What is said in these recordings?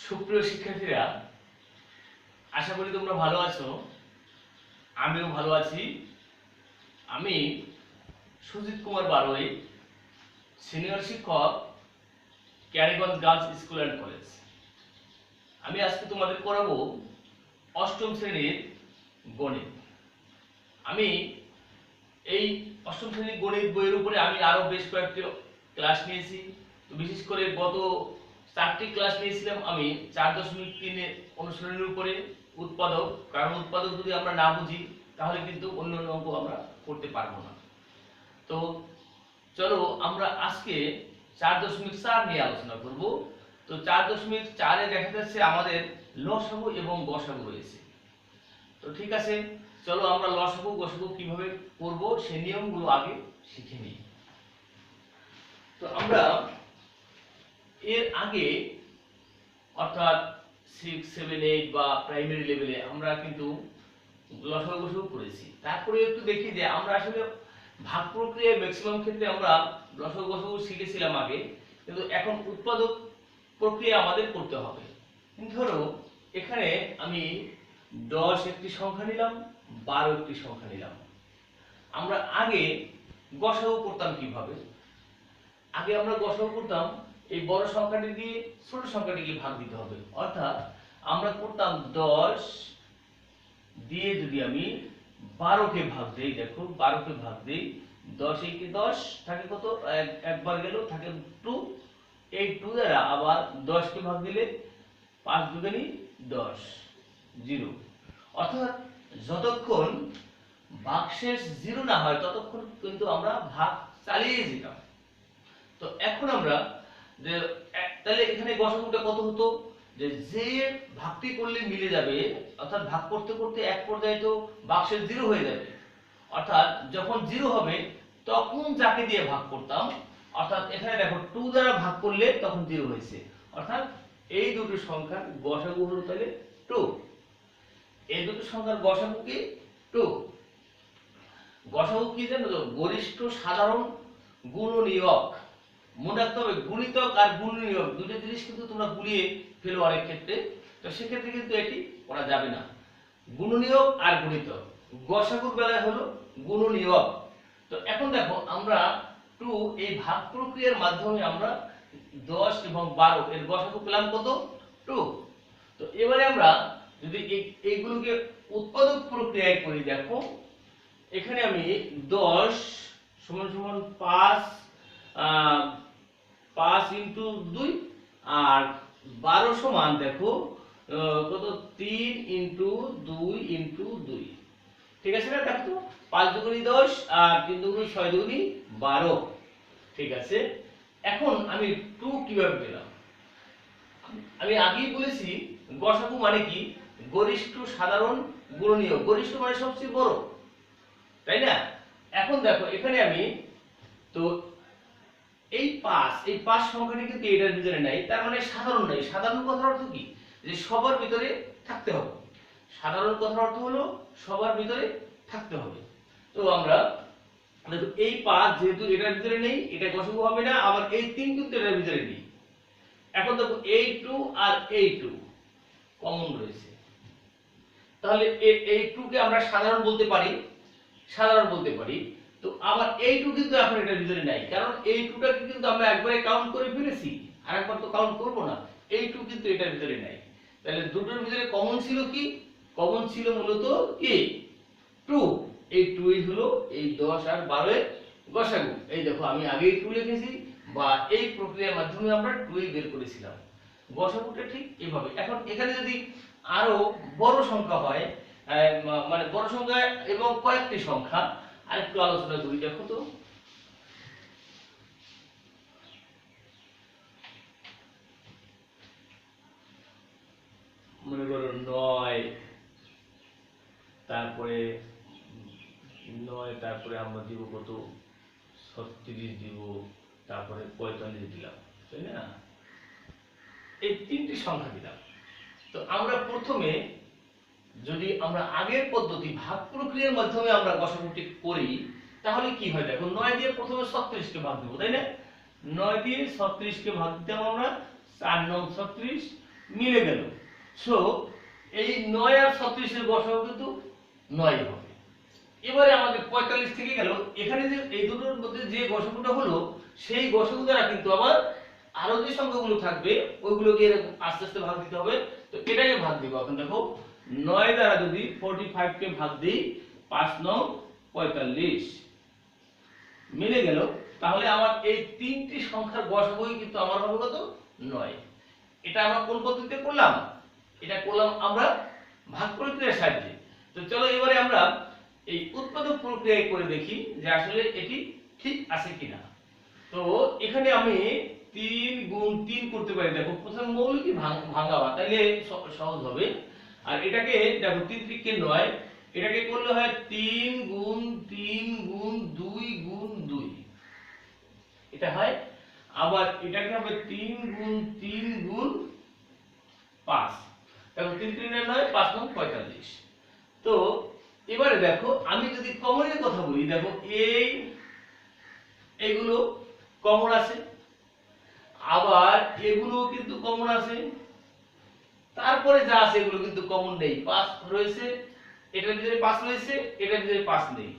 সুপ্রিয় শিক্ষার্থীরা, আশা করি তোমরা ভালো আছো। আমিও ভালো আছি। আমি সুজিত কুমার বারোই, সিনিয়র শিক্ষক, ক্যারিগঞ্জ গার্লস স্কুল অ্যান্ড কলেজ। আমি আজকে তোমাদের করাবো অষ্টম শ্রেণীর গণিত। আমি এই অষ্টম শ্রেণীর গণিত বইয়ের উপরে আমি আরো বেশ কয়েকটি ক্লাস নিয়েছি। তো বিশেষ করে গত 4টি ক্লাস নিয়েছিলাম আমি 4.3 অনুশীলনের উপরে উৎপাদক। কারণ উৎপাদক যদি আমরা না বুঝি তাহলে কিন্তু অন্য অঙ্ক আমরা করতে পারবো না। তো চলো আমরা আজকে 4.4 নিয়ে আলোচনা করব। তো 4.4 এ দেখা যাচ্ছে আমাদের লসাগু এবং গসাগু রয়েছে। তো ঠিক আছে, চলো আমরা লসাগু গসাগু কিভাবে করব সেই নিয়মগুলো আগে শিখে নিই। তো আমরা এর আগে অর্থাৎ 6, 7, 8 বা প্রাইমারি লেভেলে আমরা কিন্তু লসাগু গসাগু করেছি। তারপরে একটু দেখি যে আমরা আসলে ভাগ প্রক্রিয়ায় ম্যাক্সিমাম ক্ষেত্রে আমরা লসাগু গসাগু শিখেছিলাম আগে, কিন্তু এখন উৎপাদক প্রক্রিয়া আমাদের করতে হবে। ধরো এখানে আমি 10 একটি সংখ্যা নিলাম, 12 একটি সংখ্যা নিলাম। আমরা আগে গসাগু করতাম কিভাবে? আগে আমরা গসাগু করতাম এই বড় সংখ্যাটি দিয়ে ছোট সংখ্যাটিকে ভাগ দিতে হবে। অর্থাৎ আমরা করতাম 10 দিয়ে যদি আমি 12কে ভাগ দেই, দেখো 12কে ভাগ দেই, 10 একে 10 থাকে কত? একবার গেল থাকে 2। এই 2 দ্বারা আবার 10কে ভাগ দিলে 5 দুগুণে 10, 0। অর্থাৎ যতক্ষণ ভাগশেষ 0 না হয় ততক্ষণ কিন্তু আমরা ভাগ চালিয়ে যেতাম। তো এখন আমরা যে তাহলে এখানে গসাগুটা কত হতো? যে ভাগটি করলে মিলে যাবে, অর্থাৎ ভাগ করতে করতে এক পর্যায়ে তো ভাগশেষ 0 হয়ে যাবে। অর্থাৎ যখন 0 হবে তখন যাকে দিয়ে ভাগ করতাম, অর্থাৎ এখানে দেখো 2 দ্বারা ভাগ করলে তখন 0 হয়েছে। অর্থাৎ এই দুটো সংখ্যার গসাগু হলো তাহলে 2। এই দুটো সংখ্যার গসাগু কি? 2। গসাগু কি জানো তো? গরিষ্ঠ সাধারণ গুণনীয়ক। মনে রাখতে হবে গুণিতক আর গুণনীয়ক দুটো জিনিস কিন্তু তোমরা গুলিয়ে ফেলো অনেক ক্ষেত্রে। তো সেক্ষেত্রে কিন্তু এটি করা যাবে না। গুণনীয়ক আর গুণিতক, গসাগুর বেলায় হলো গুণনীয়ক। তো এখন দেখো আমরা 2 এই ভাগ প্রক্রিয়ার মাধ্যমে আমরা 10 এবং 12 এর গসাগু পেলাম কত? 2। তো এবারে আমরা যদি এইগুলোকে উৎপাদক প্রক্রিয়ায় করি, দেখো এখানে আমি 10 সমান সমান 5 ইন্টু 2 আর 12 সমান দেখো কত? 3 ইন্টু 2 ইন্টু 2। ঠিক আছে না? দেখো 5 দুগুণী 10 আর 3 দুগুণী 6 দুগুণী 12। ঠিক আছে, এখন আমি 2 কিভাবে পেলাম? আমি আগেই বলেছি গসাগু মানে কি? গরিষ্ঠ সাধারণ গুণনীয়ক। গরিষ্ঠ মানে সবচেয়ে বড়, তাই না? এখন দেখো এখানে আমি তো এই 5 সংখ্যাটি কিন্তু এটার ভিতরে নাই, তার মানে সাধারণ নাই। সাধারণ কথার অর্থ কি? যে সবার ভিতরে থাকতে হবে। সাধারণ কথার অর্থ হলো সবার ভিতরে থাকতে হবে। তো আমরা দেখো এই 5 যেহেতু এটার ভিতরে নেই, এটা গসাগু হবে না। আবার এই 3 কিন্তু এটার ভিতরে নেই। এখন দেখো এই 2 আর এই 2 কমন রয়েছে, তাহলে এই 2 কে আমরা সাধারণ বলতে পারি, সাধারণ বলতে পারি। তো আবার এই 2 কিন্তু এখন এটার ভিতরে নাই, কারণ এই 2টাকে কিন্তু আমরা একবারে কাউন্ট করে ফেলেছি, আরেকবার তো কাউন্ট করব না। এই 2 কিন্তু এটার ভিতরে নাই। তাহলে দুটোর ভিতরে কমন ছিল কি? কমন ছিল মূলত কি? 2। এই 2 ই হলো এই 10 আর 12 এর গসাগু। এই দেখো আমি আগেই 2 লিখেছি, বা এই প্রক্রিয়ার মাধ্যমে আমরা 2 ই বের করেছিলাম। গসাগুটা ঠিক এভাবে। এখন এখানে যদি আরো বড় সংখ্যা হয়, মানে বড় সংখ্যা এবং কয়েকটি সংখ্যা আরেকটু আলোচনা করি। দেখো তো মনে করো 9, তারপরে 9, তারপরে আমরা দিব কত? 36 দিব, তারপরে 45 দিলাম, তাই না? এই 3টি সংখ্যা দিলাম। তো আমরা প্রথমে যদি আমরা আগের পদ্ধতি ভাগ প্রক্রিয়ার মাধ্যমে আমরা গসাগুটি করি তাহলে কি হয়? দেখো 9 দিয়ে প্রথমে 36 কে ভাগ দেব, তাই না? 9 দিয়ে 36 কে ভাগ দিতাম আমরা 4 9 36, মিলে গেল। সো এই 9 আর 36 এর গসাগু কিন্তু 9 হবে। এবারে আমাদের 45 থেকে গেল, এখানে যে এই দুটোর মধ্যে যে গসাগুটা হলো সেই গসাগু দ্বারা কিন্তু আবার আরো যে সংখ্যাগুলো থাকবে ওইগুলোকে এরকম আস্তে আস্তে ভাগ দিতে হবে। তো এটাকে ভাগ দিব। এখন দেখো 9 দ্বারা যদি 45 কে ভাগ দিই 5 9 45 মিলে গেল, তাহলে আমার এই তিনটি সংখ্যার গসাগুই কিন্তু আমার হবে কত 9। এটা আমরা কোন পদ্ধতিতে করলাম? এটা করলাম আমরা ভাগ প্রক্রিয়ার সাহায্যে। তো চলো এবারে আমরা এই উৎপাদক প্রক্রিয়া করে দেখি যে আসলে এটি ঠিক আছে কিনা। তো এখানে আমি 3 গুণ 3 করতে পারি। দেখো প্রথমে মৌলিক ভাঙাবা তাহলে সহজ হবে। আর এটাকে দেখো 3 3 9, এটাকে করলে হয় 3 গুণ 3 গুণ 2 গুণ 2, এটা হয়। আবার এটাকে হবে 3 গুণ 3 গুণ 5। দেখো 3 3 9 5 9 45। তো এবারে দেখো আমি যদি কমনের কথা বলি, দেখো এইগুলো কমন আছে, আবার এগুলো কিন্তু কমন আছে, তারপরে যা আছে এগুলো কিন্তু কমন নেই। 5 রয়েছে, এটার ভিতরে 5 রয়েছে, এটার ভিতরে 5 নেই।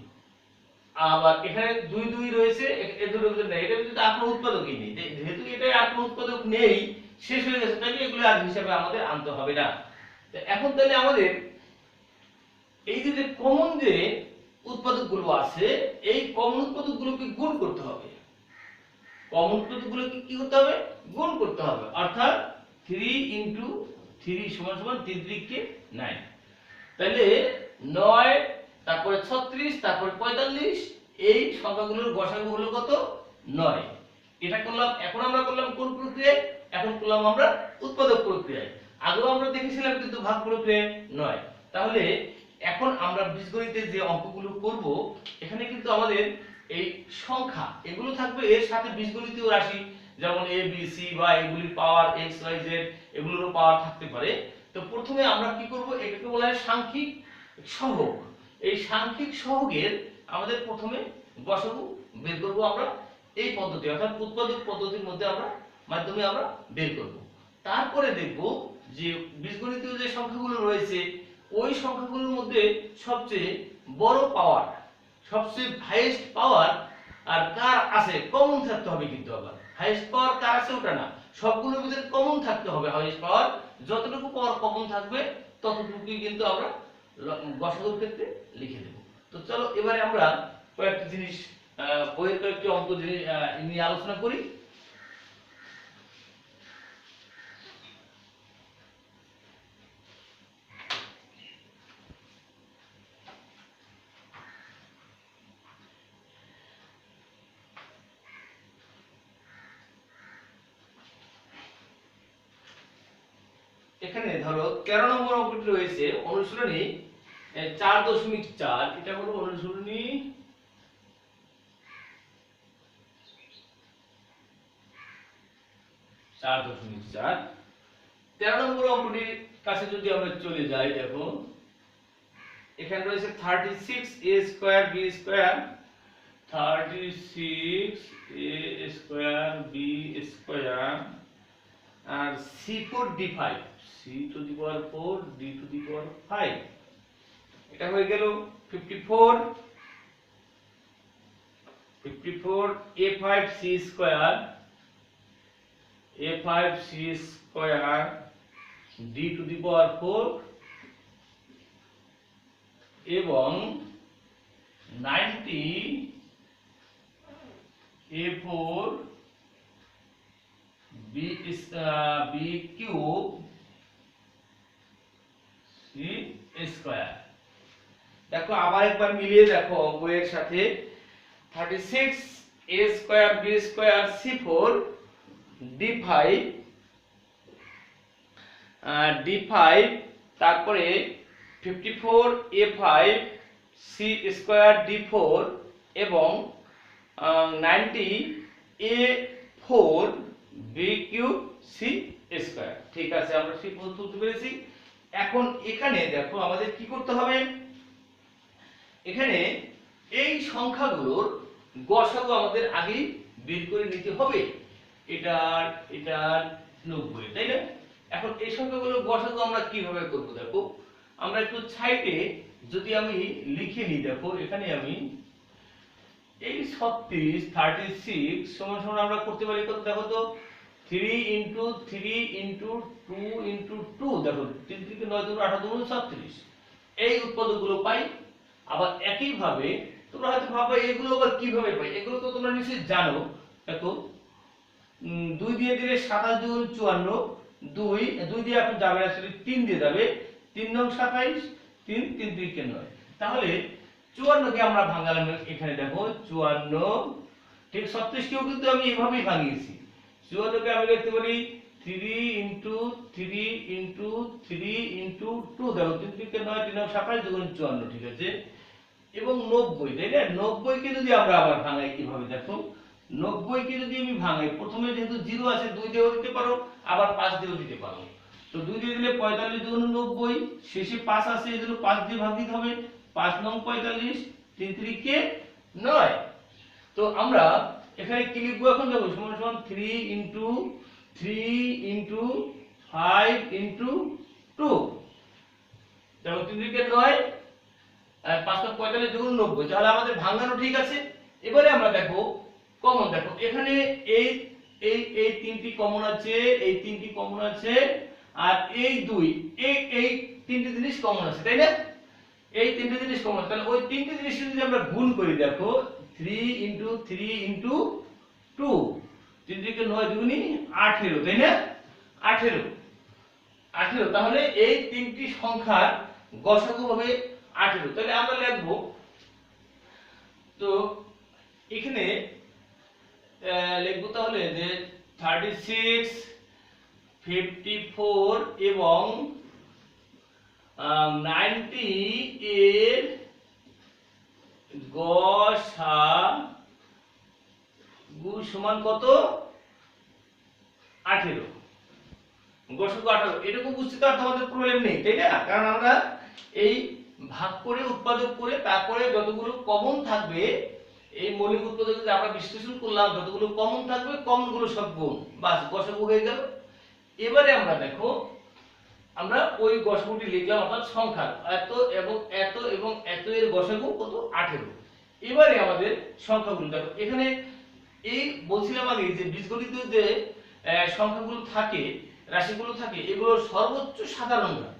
আবার এখানে 2 2 রয়েছে, এর দুটোর ভিতরে নেই। এটার ভিতরে আত্ম উৎপাদকই নেই। যেহেতু এটাই আত্ম উৎপাদক নেই, শেষ হয়ে গেছে, তাহলে এগুলো আর হিসাবে আমাদের আনতে হবে না। তো এখন তাহলে আমাদের এই যে কমন যে উৎপাদকগুলো আছে এই কমন উৎপাদকগুলোকে গুণ করতে হবে। কমন উৎপাদকগুলোকে কি করতে হবে? গুণ করতে হবে। অর্থাৎ 3 * 3 = 3 3 9। তাহলে 9, তারপরে 36, তারপরে 45, এই সংখ্যাগুলোর গসাগু হলো কত 9। এটা করলাম। এখন আমরা করলাম কোন প্রক্রিয়ায়? এখন করলাম আমরা উৎপাদক প্রক্রিয়ায়। আগেও আমরা দেখেছিলাম কিন্তু ভাগ প্রক্রিয়ায় নয়। তাহলে এখন আমরা বীজগণিতের যে অঙ্কগুলো করব এখানে কিন্তু আমাদের এই সংখ্যা এগুলো থাকবে, এর সাথে বীজগণিতীয় রাশি যেমন a b c বা এগুলির পাওয়ার x y z এগুলোরও পাওয়ার থাকতে পারে। তো প্রথমে আমরা কি করব? এটাকে বলা হয় সাংখ্যিক সহগ। এই সাংখ্যিক সহগের আমাদের প্রথমে গসাগু বের করব আমরা এই পদ্ধতি, অর্থাৎ উৎপাদক পদ্ধতির মধ্যে মাধ্যমে আমরা বের করব। তারপরে দেখব যে বীজগণিতীয় যে সংখ্যাগুলো রয়েছে ওই সংখ্যাগুলোর মধ্যে সবচেয়ে বড় পাওয়ার, সবচেয়ে হাইয়েস্ট পাওয়ার আর কার আছে কমন থাকতে হবে। কিন্তু আবার হাইয়েস্ট পাওয়ার কার আছে ওটা না, সবগুলোর ভিতরে কমন থাকতে হবে। হাইয়েস্ট পাওয়ার যতটুকু পাওয়ার কমন থাকবে ততটুকুই কিন্তু আমরা গসাগুর ক্ষেত্রে লিখে দেব। তো চলো এবারে আমরা কয়েকটি জিনিস বইয়ের কয়েকটি অঙ্ক নিয়ে আলোচনা করি। এখানে ধরো 13 নম্বর অঙ্কটি রয়েছে অনুশীলনী 4.4। এটা হলো অনুশীলনী 4.4। 13 নম্বর অঙ্কটির কাছে যদি আমরা চলে যাই, দেখো এখানে রয়েছে 36a² b² 36a² আর c4d5 c⁴d5 এটা হয়ে গেল 54 a5c² d⁴ এবং 90 a4 b³ c²। দেখো আবার একবার মিলিয়ে দেখো অঙ্কের সাথে 36a² b² c4 d5 তারপরে 54a5 c² d4 এবং 90a4 b³ c²। ঠিক আছে, আমরা সেই পদ্ধতি তুলতে পেরেছি। এখন এখানে দেখো আমাদের কি করতে হবে? এখানে এই সংখ্যাগুলোর গসাগু আমাদের আগে বের করে নিতে হবে। এটার 90, তাই না? এখন এই সংখ্যাগুলো গসাগু আমরা কিভাবে করব দেখো, আমরা একটু সাইডে যদি আমি লিখে নিই, দেখো এখানে আমি এই 36 সমান সমান আমরা করতে পারি কত দেখো তো, 3 ইনটু 3 ইনটু 2 ইনটু 2, দেখো 3 থেকে 9 2 18 2 36, এই উৎপাদকগুলো পাই। আবার একই ভাবে তোমরা হয়তো ভাববে এগুলো আবার কিভাবে পাই, এগুলো তো তোমরা নিশ্চয়ই জানো। দেখো 2 দিয়ে দিলে 27 দুগুণ 54, 2 দিয়ে এখন যাবে না, সেটা 3 দিয়ে যাবে, 3 নং 27, 3 3 3 9। তাহলে 54 কে আমরা ভাঙালাম এখানে, দেখো 54, ঠিক 36 কেও কিন্তু আমি এভাবেই ভাঙিয়েছি। 54 কে আমি লিখতে পারি 3 ইনটু 3 ইনটু 3 ইনটু 2, দেখো 3 3 9 3 9 27 দুগুণ 54, ঠিক আছে। এবং 90, তাই না, 90 কে যদি আমরা আবার ভাঙাই কিভাবে দেখো, 90 কে যদি আমি ভাঙাই, প্রথমে যেহেতু 0 আছে 2 দিয়েও দিতে পারো, আবার 5 দিয়েও দিতে পারো। তো 2 দিয়ে দিলে 45 দুগুণ 90, শেষে 5 আছে এজন্য 5 দিয়ে ভাগ দিতে হবে, 5 নং 45, 3 3 কে 9। তো আমরা এখানে কি লিখবো এখন, দেখো সমান সমান 3 ইনটু 3 ইনটু 5 ইনটু 2, দেখো 3 3 কে 9 আর 5 নং 45 দুগুণ 90। তাহলে আমাদের ভাঙানো ঠিক আছে। এবারে আমরা দেখো কমন, দেখো এখানে এই এই এই তিনটি কমন আছে, এই তিনটি কমন আছে, আর এই 2 এই তিনটি জিনিস কমন আছে, তাই না, এই তিনটি জিনিস কমন। তাহলে ওই তিনটি জিনিস যদি আমরা গুণ করি, দেখো 3 ইনটু 3 ইনটু 2, 3 থেকে 9 দুগুণী 18, তাই না, 18। তাহলে এই তিনটি সংখ্যার গসাগু হবে 18। তাহলে আমরা লিখব, তো এখানে লিখব তাহলে যে 36, 54 এবং 90 এর গসাগু সমান কত, 18, গসাগু 18। এটুকু বুঝতে তো আর তোমাদের প্রবলেম নেই, তাই না, কারণ আমরা এই ভাগ করে উৎপাদক করে তারপরে যতগুলো কমন থাকবে, এই মৌলিক উৎপাদক যদি আমরা বিশ্লেষণ করলাম, যতগুলো কমন থাকবে কমন গুলো সব গুণ, বাস গসাগু হয়ে গেল। এবারে আমরা দেখো আমরা ওই গসাগুটি লিখলাম, অর্থাৎ সংখ্যা এত এবং এত এবং এত এর গসাগু কত, 18। এবারে আমাদের সংখ্যাগুলো দেখো, এখানে এই বলছিলাম আগে যে বীজগণিত যে সংখ্যাগুলো থাকে, রাশিগুলো থাকে, এগুলো সর্বোচ্চ সাধারণ ঘাত।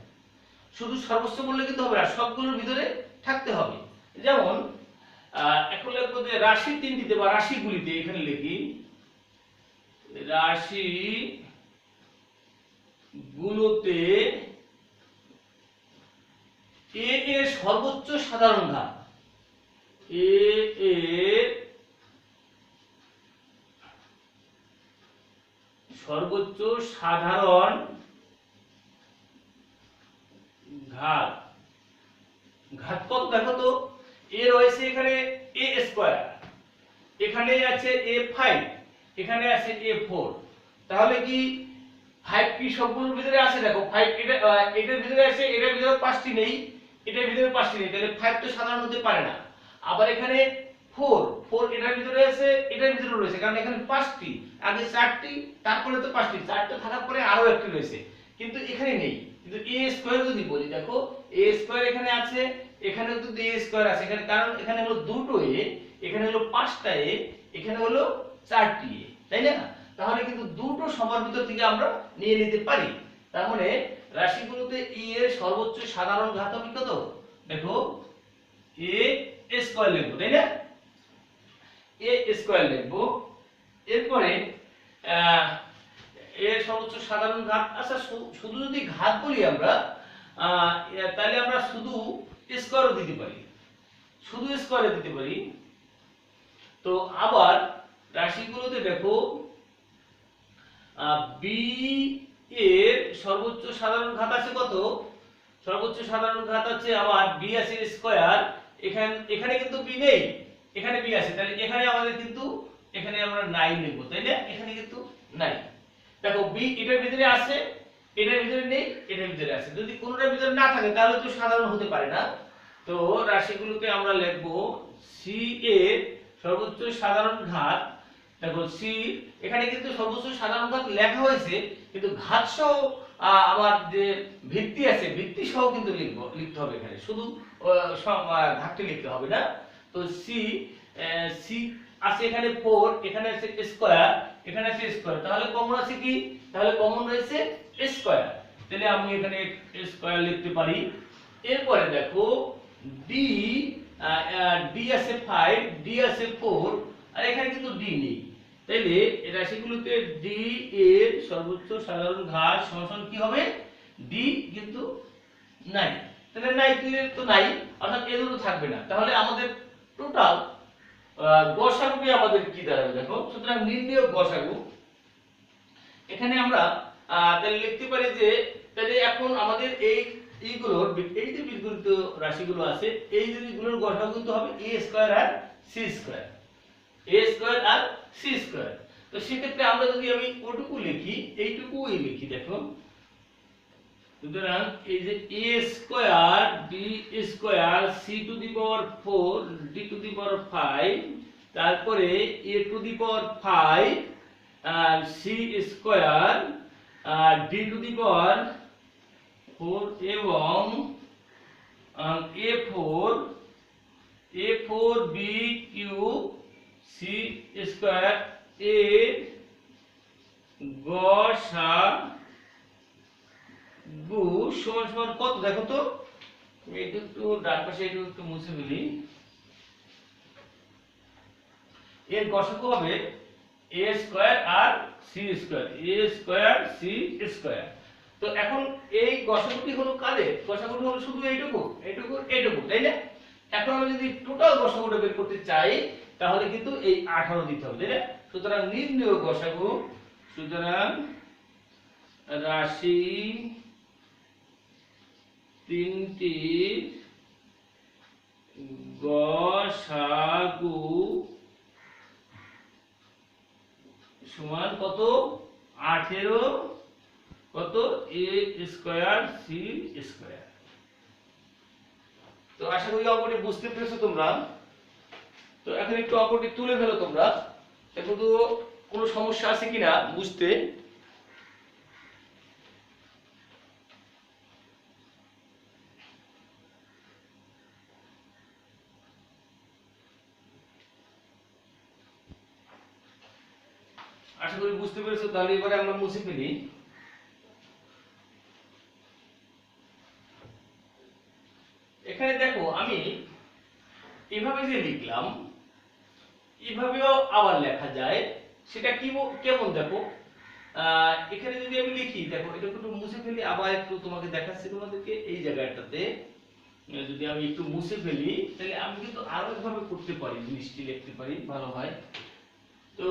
শুধু সর্বোচ্চ বললে কিন্তু হবে না, সবগুলোর ভিতরে থাকতে হবে। যেমন এখন লিখবো যে রাশি তিনটিতে বা রাশিগুলিতে, এখানে লিখি রাশি গুলোতে এ এর সর্বোচ্চ সাধারণ ঘাত, এ এর সর্বোচ্চ সাধারণ ঘাত, ঘাত কত দেখো তো, এ রয়েছে এখানে a স্কয়ার, এখানে আছে a5, এখানে আছে a4। তাহলে কি 5 কি সবগুলোর ভিতরে আছে, দেখো 5 এটার ভিতরে আছে, এটার ভিতরে 5টি নেই, এটার ভিতরে 5টি নেই, তাহলে 5 তো সাধারণ হতে পারে না। আবার এখানে 4 এটার ভিতরে আছে, এটার ভিতরে রয়েছে, কারণ এখানে 5টি, আগে 4টি, তারপরে তো 5টি, 4টা থাকার পরে আরো একটি রয়েছে, কিন্তু এখানে নেই। কিন্তু a স্কয়ার যদি বলি, দেখো a স্কয়ার এখানে আছে, এখানে কিন্তু a স্কয়ার আছে, এখানে কারণ এখানে হলো দুটো a, এখানে হলো 5টা a, এখানে হলো 4টি a, তাই না। তাহলে কিন্তু দুটো সবার ভিতর থেকে আমরা নিয়ে নিতে পারি। তার মানে রাশিগুলোতে e এর সর্বোচ্চ সাধারণ ঘাত হবে কত, দেখো a স্কয়ার লিখবো, তাই না, a স্কয়ার লিখবো। এরপরে এর সর্বোচ্চ সাধারণ ঘাত, আচ্ছা শুধু যদি ঘাত বলি আমরা, তাহলে আমরা শুধু স্কয়ারও দিতে পারি, শুধু স্কয়ারে দিতে পারি। তো আবার রাশিগুলোতে দেখো b এর সর্বোচ্চ সাধারণ ঘাত আছে কত, সর্বোচ্চ সাধারণ ঘাত আছে আবার b আছে স্কয়ার, এখানে কিন্তু b নেই, এখানে b আছে, তাহলে এখানে আমাদের কিন্তু এখানে আমরা নাই লিখব, তাই না, এখানে কিন্তু নাই। দেখো b এটার ভিতরে আছে, এটার ভিতরে নেই, এটার ভিতরে আছে, যদি কোনোটার ভিতরে না থাকে তাহলে তো সাধারণ হতে পারে না। তো রাশিগুলোতে আমরা লিখব c এর সর্বোচ্চ সাধারণ ঘাত, দেখো c এখানে কিন্তু সর্বোচ্চ সাধারণ ঘাত লেখা হয়েছে, কিন্তু ঘাত সহ আমার যে ভিত্তি আছে ভিত্তি সহ কিন্তু লিখতে হবে এখানে, শুধু ঘাটতি লিখতে হবে না। তো সি সি আছে এখানে 4, এখানে আছে স্কয়ার, এখানে আছে স্কয়ার, তাহলে কমন আছে কি? তাহলে কমন রয়েছে স্কয়ার, তাহলে আমি এখানে স্কয়ার লিখতে পারি। এরপরে দেখো ডি, ডি আছে 5, ডি আছে 4, আর এখানে কিন্তু ডি নেই, তাইলে এই রাশিগুলোতে ডি এর সর্বোচ্চ সাধারণ ঘাত সমান কি হবে? ডি কিন্তু নাই, তাহলে নাই তো নাই, অর্থাৎ এ দুটো থাকবে না। তাহলে আমাদের টোটাল গসাগুটি আমাদের কি দাঁড়াবে দেখো। সুতরাং নির্ণয় গসাগু এখানে আমরা তাহলে লিখতে পারি যে, তাহলে এখন আমাদের এইগুলোর এই যে বীজগণিত রাশিগুলো আছে এই জিনিসগুলোর গসাগু কিন্তু হবে a স্কয়ার আর c স্কয়ার, a স্কয়ার আর c স্কয়ার। তো সেক্ষেত্রে আমরা যদি আমি ওটুকু লিখি, এইটুকুই লিখি দেখো। সুতরাং এই যে a square b square c to the power 4 d to the power 5, তারপরে a টু দি পাওয়ার 5 আর c স্কয়ার আর d টু দি পাওয়ার 4 এবং a4b কিউব c স্কয়ার এর গসাগু সমান সমান কত দেখো তো। আমি একটু ডান পাশে একটু মুছে ফেলি। এর গসাগু হবে a স্কয়ার আর c square, a square c square. তো এখন এই গসাগুটি হলো কাদের? গসাগুটি হলো শুধু এইটুকু এইটুকু এইটুকু, তাই না? এখন আমি যদি টোটাল গসাগুটা বের করতে চাই তাহলে কিন্তু এই 18 দিতে হবে, তাই না? সুতরাং নির্ণয় গসাগু, সুতরাং রাশি তিনটির গসাগু সমান কত? 18 কত? a square c square. তো আশা করি অঙ্কটি বুঝতে পেরেছো তোমরা। তো এখন একটু অঙ্কটি তুলে ফেলো তোমরা, দেখো তো কোনো সমস্যা আছে কিনা বুঝতে। আশা করি বুঝতে পেরেছো, তাহলে এবারে আমরা মুছে ফেলি। এখানে দেখো আমি এভাবে যে লিখলাম এভাবেও আবার লেখা যায়, সেটা কি কেমন দেখো। এখানে যদি আমি লিখি দেখো, এটা একটু মুছে ফেলি, আবার একটু তোমাকে দেখাচ্ছি তোমাদেরকে। এই জায়গাটাতে যদি আমি একটু মুছে ফেলি তাহলে আমি কিন্তু আরো একভাবে করতে পারি, জিনিসটি লিখতে পারি, ভালো হয়। তো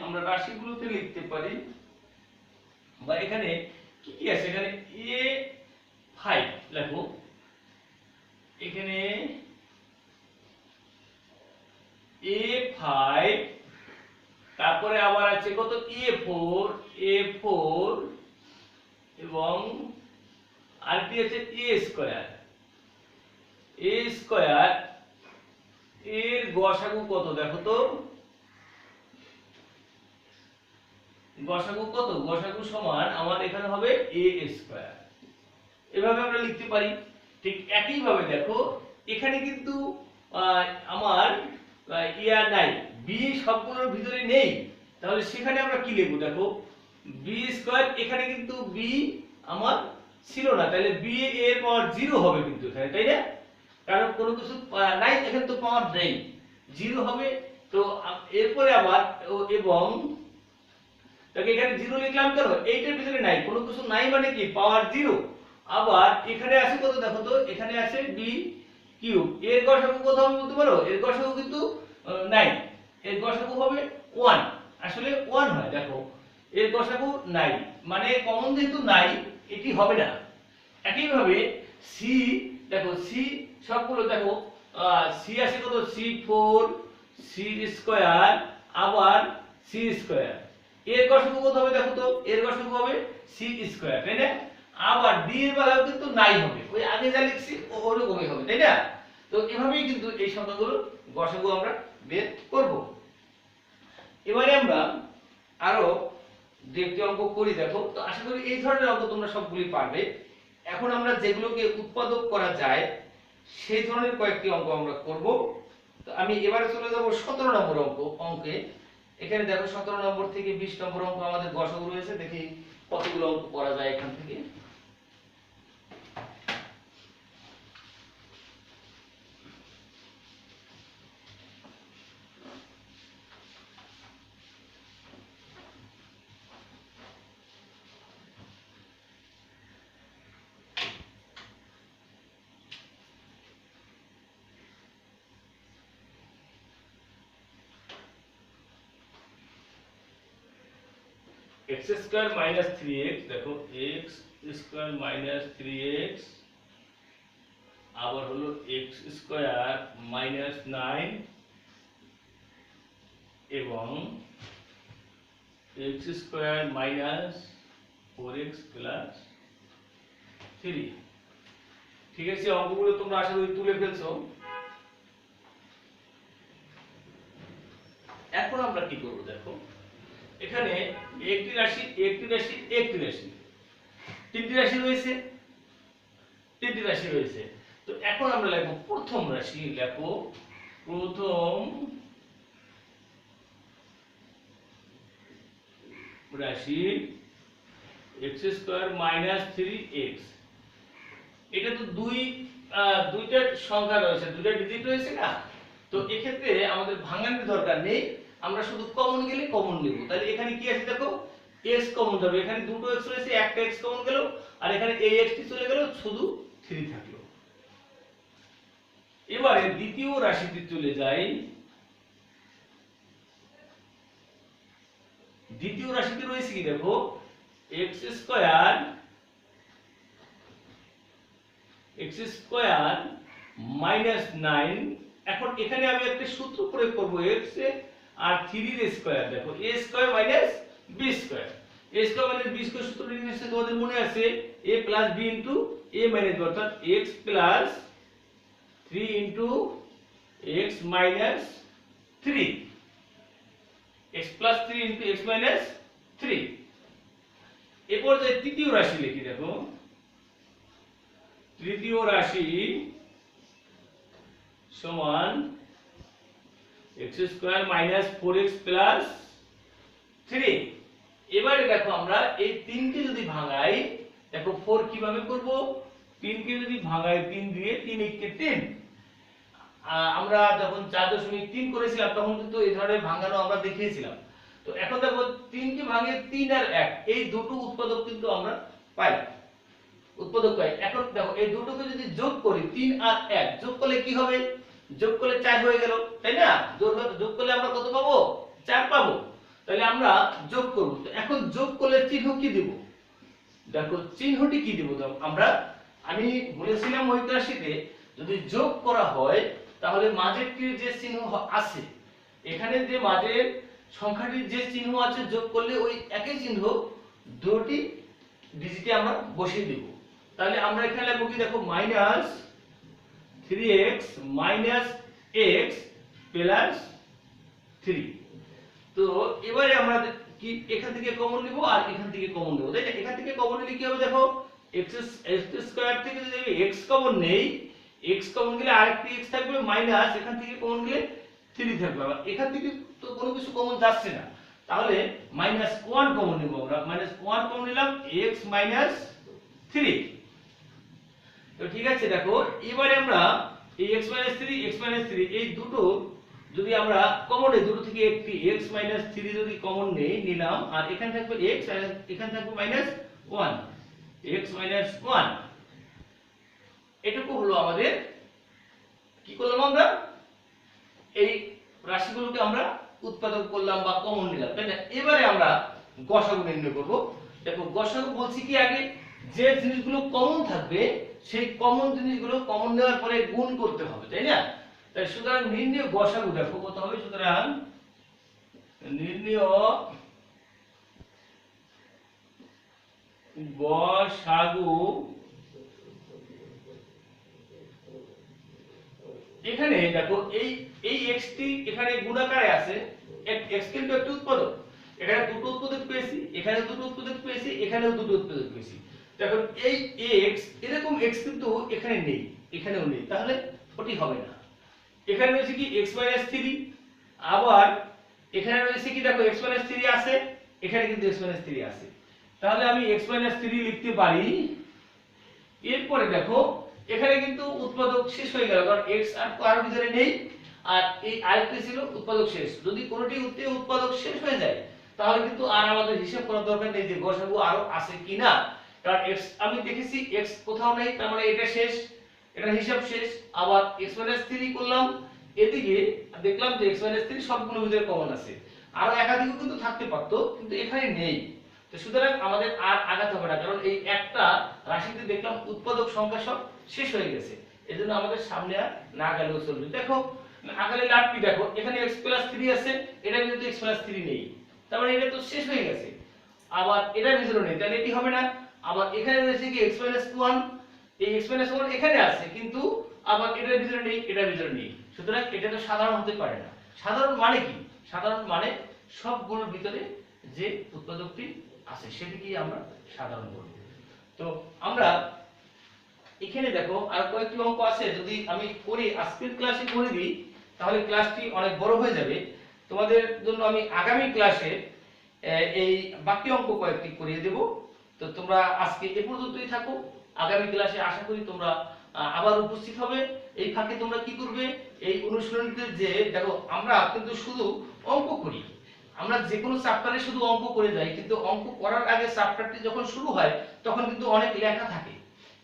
আমরা রাশিগুলোতে লিখতে পারি, বা এখানে কি কি আছে, এখানে a5 লেখো, এখানে a5, তারপরে আবার আছে কত? a4 এবং আরেকটি আছে a স্কয়ার এর গসাগু কত দেখো তো। গসাগু কত? গসাগু সমান আমার এখানে হবে a স্কয়ার। এভাবে আমরা লিখতে পারি। ঠিক একই ভাবে দেখো এখানে কিন্তু আমার ইয়া নাই, b সবগুলোর ভিতরে নেই, তাহলে সেখানে আমরা কি লিখব দেখো, b স্কয়ার, এখানে কিন্তু b আমার ছিল না, তাহলে b এর পাওয়ার 0 হবে কিন্তু এখানে, তাই না? কারণ কোনো কিছু নাই, এখানে তো পাওয়ার নেই, 0 হবে। তো এরপরে আবার এবং তাকে এখানে 0 লিখলাম কেন? এইটার ভিতরে নাই, কোনো কিছু নাই মানে কি পাওয়ার 0। আবার এখানে আছে কত দেখো তো, এখানে আছে b কিউব, এর গসাগু কত হবে বলতে পারো? এর গসাগু কিন্তু নাই, এর গসাগু হবে 1, আসলে 1 হয় দেখো, এর গসাগু নাই মানে কমন যেহেতু নাই এটি হবে না। একই ভাবে c দেখো, c সবগুলো দেখো, c আছে কত? c4 c স্কয়ার আবার c স্কয়ার, এর গসাগু কত হবে দেখো তো? এর গসাগু হবে c স্কয়ার, তাই না? আবার d এর বেলাও কিন্তু নাই হবে, ওই আগে যা লিখছি ওরকমই হবে, তাই না? তো এভাবেই কিন্তু এই সংখ্যাগুলোর গসাগু আমরা বের করব। এবারে আমরা আরো দু একটি অঙ্ক করি দেখো। তো আশা করি এই ধরনের অঙ্ক তোমরা সবগুলি পারবে। এখন আমরা যেগুলোকে উৎপাদক করা যায় সেই ধরনের কয়েকটি অঙ্ক আমরা করব। তো আমি এবারে চলে যাব 17 নম্বর অঙ্কে। এখানে দেখো 17 নম্বর থেকে 20 নম্বর অঙ্ক আমাদের গসাগু রয়েছে, দেখি কতগুলো অঙ্ক করা যায় এখান থেকে। x স্কয়ার মাইনাস 3x, দেখো x স্কয়ার মাইনাস 3x, আবার হলো x স্কয়ার মাইনাস 9 এবং x square minus 4x plus 3। ঠিক আছে, অঙ্কগুলো তোমরা আশা করি তুলে ফেলছো। এখন আমরা কি করব দেখো, এখানে একটি রাশি একটি রাশি একটি রাশি তিনটি রাশি রয়েছে, তিনটি রাশি রয়েছে। তো এখন আমরা লিখব প্রথম রাশি, লিখো প্রথম রাশি x স্কয়ার মাইনাস 3x। এটা তো দুইটা সংখ্যা রয়েছে, দুইটা ডিজিট রয়েছে না, তো এক্ষেত্রে আমাদের ভাঙানোর দরকার নেই, আমরা শুধু কমন গেলে কমন নেব। তাহলে এখানে কি আছে দেখো, x কমন যাবে, এখানে দুটো x রয়েছে, একটা x কমন গেল, আর এখানে এই x টি চলে গেল, শুধু 3 থাকলো। এবারে দ্বিতীয় রাশিতে চলে যাই। দ্বিতীয় রাশিতে রয়েছে কি দেখো, x স্কয়ার মাইনাস 9। এখন এখানে আমি একটা সূত্র প্রয়োগ করব, x আর 3 এর স্কয়ার, দেখো a square minus b square. a square minus b square সূত্রটি নিশ্চয়ই তোমাদের মনে আছে, a plus b into a minus b, অর্থাৎ x plus 3 into x minus 3, x plus 3 into x minus 3। এরপর যে তৃতীয় রাশি লিখি, দেখো তৃতীয় রাশি সমান x square minus 4x plus 3। এবারে দেখো আমরা এই 3 কে যদি ভাঙাই, দেখো 4 কিভাবে করব, 3 কে যদি ভাঙাই 3 দিয়ে, 3 × 3, আমরা যখন 4.3 করেছিলাম তখন কিন্তু এই ধরনের ভাঙানো আমরা দেখিয়েছিলাম। তো এখন দেখো 3 কে ভাঙে 3 আর 1, এই দুটো উৎপাদক কিন্তু আমরা পাই, উৎপাদক পাই। এখন দেখো এই দুটোকে যদি যোগ করি, 3 আর 1 যোগ করলে কি হবে, যোগ করলে 4 হয়ে গেল, তাই না? যোগ করলে আমরা কত পাবো, 4 পাবো। তাহলে আমরা যোগ করব। তো এখন যোগ করলে চিহ্ন কি দেব, দেখো চিহ্নটি কি দেব, আমি বলেছিলাম ওই রাশিতে যদি যোগ করা হয় তাহলে মাঝেরটির যে চিহ্ন আছে, এখানে যে মাঝের সংখ্যাটির যে চিহ্ন আছে, যোগ করলে ওই একই চিহ্ন দুটি ডিজিটে আমরা বসিয়ে দেব। তাহলে আমরা এখানে লিখব কি দেখো, minus 3x minus x plus 3। তো এবারে আমরা কি এখান থেকে কমন নিব আর এখান থেকে কমন নেব, তাই না? এখান থেকে কমন নিলে কি হবে দেখো, x স্কয়ার থেকে যদি আমি x কমন নেই, x কমন গেলে আরেকটি x থাকবে, মাইনাস এখান থেকে কমন গেলে 3 থাকবে। আবার এখান থেকে তো কোনো কিছু কমন যাচ্ছে না, তাহলে -1 কমন নিব আমরা, -1 কমন নিলাম, x মাইনাস 3। তো ঠিক আছে, দেখো এবারে আমরা এই x মাইনাস 3 এই দুটো যদি আমরা কমন নেই, দুটো থেকে একটি x মাইনাস 3 যদি কমন নিলাম, আর এখানে থাকবে x আর এখানে থাকবে -1, x মাইনাস 1। এটুকু হলো আমাদের, কি করলাম আমরা, এই রাশিগুলোকে আমরা উৎপাদক করলাম বা কমন নিলাম, তাই না? এবারে আমরা গসাগু নির্ণয় করব। দেখো গসাগু বলছি কি, আগে যে জিনিসগুলো কমন থাকবে সেই কমন জিনিসগুলো কমন নেওয়ার পরে গুণ করতে হবে, তাই না? তাই সুতরাং নির্ণয় গসাগু দেখো কত হবে, সুতরাং নির্ণয় গসাগু, এখানে দেখো এই x টি এখানে গুণাকারে আছে, x কিন্তু একটা উৎপাদক, এখানে দুটো উৎপাদক পেয়েছি, এখানে দুটো উৎপাদক পেয়েছি, এখানেও দুটো উৎপাদক পেয়েছি। এখন এই x এরকম x কিন্তু এখানে নেই, এখানেও নেই, তাহলে ওটি হবে না। এখানে রয়েছে কি x - 3, আবার এখানে রয়েছে কি দেখো x - 3 আছে, এখানে কিন্তু x - 3 আছে, তাহলে আমি x - 3 লিখতে পারি। এরপরে দেখো এখানে কিন্তু উৎপাদক শেষ হয়ে গেল, কারণ x আর তো আর ভিতরে নেই, আর এই আরেকটি ছিল উৎপাদক শেষ। যদি কোনোটি উৎপাদক শেষ হয়ে যায় তাহলে কিন্তু আর আমাদের হিসাব করার দরকার নেই যে গসাগু আরো আছে কিনা, কারণ x আমি দেখেছি x কোথাও নেই, তার মানে এটা শেষ, এটা হিসাব শেষ। আবার x - 3 করলাম, এদিকে দেখলাম যে x - 3 সবগুলোর ভিতরে কমন আছে, আরো একাধিকও কিন্তু থাকতে পারতো, কিন্তু এখানে নেই। তো সুতরাং আমাদের আর আগাতে হবে না, কারণ এই একটা রাশিতে দেখলাম উৎপাদক সংখ্যা সব শেষ হয়ে গেছে, এজন্য আমাদের সামনে আর না গেলেও চলবে। দেখো আগালে লাভ কি, দেখো এখানে x + 3 আছে, এটার ভিতরে x + 3 নেই, তার মানে এটা তো শেষ হয়ে গেছে। আবার এটার ভিতরে নেই, তাহলে এটি হবে না। আবার এখানে রয়েছে কি x - 1, এই x - 1 এখানে আছে, কিন্তু আবার এটার ভিতরে নেই, এটার ভিতরে নেই, সুতরাং এটা তো সাধারণ হতে পারে না। সাধারণ মানে কি? সাধারণ মানে সবগুলোর ভিতরে যে উৎপাদকটি আছে সেটিকেই আমরা সাধারণ বলব। তো আমরা এখানে দেখো আর কয়েকটি অঙ্ক আছে, যদি আমি করি আজকের ক্লাসে করে দিই তাহলে ক্লাসটি অনেক বড় হয়ে যাবে। তোমাদের জন্য আমি আগামী ক্লাসে এই বাকি অঙ্ক কয়েকটি করিয়ে দেব। তো তোমরা আজকে এ পর্যন্তই থাকো, আগামী ক্লাসে আশা করি তোমরা আবার উপস্থিত হবে। এই ফাঁকে তোমরা কি করবে, এই অনুশীলনীতে যে দেখো আমরা কিন্তু শুধু অঙ্ক করি, আমরা যে কোনো চ্যাপ্টারে শুধু অঙ্ক করে যাই, কিন্তু অঙ্ক করার আগে চ্যাপ্টারটি যখন শুরু হয় তখন কিন্তু অনেক লেখা থাকে,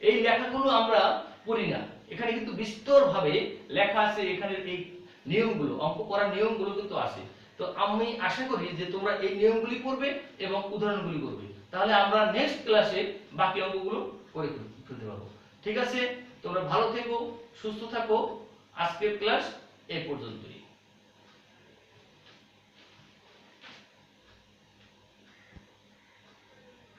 এই লেখাগুলো আমরা পড়ি না। এখানে কিন্তু বিস্তরভাবে লেখা আছে, এখানে এই নিয়মগুলো, অঙ্ক করার নিয়মগুলো কিন্তু আছে। তো আমি আশা করি যে তোমরা এই নিয়মগুলি পড়বে এবং উদাহরণগুলি করবে, তাহলে আমরা নেক্সট ক্লাসে বাকি অঙ্কগুলো করে ফেলতে পারবো। ঠিক আছে, তোমরা ভালো থেকো, সুস্থ থাকো। আজকের ক্লাস এই পর্যন্তই।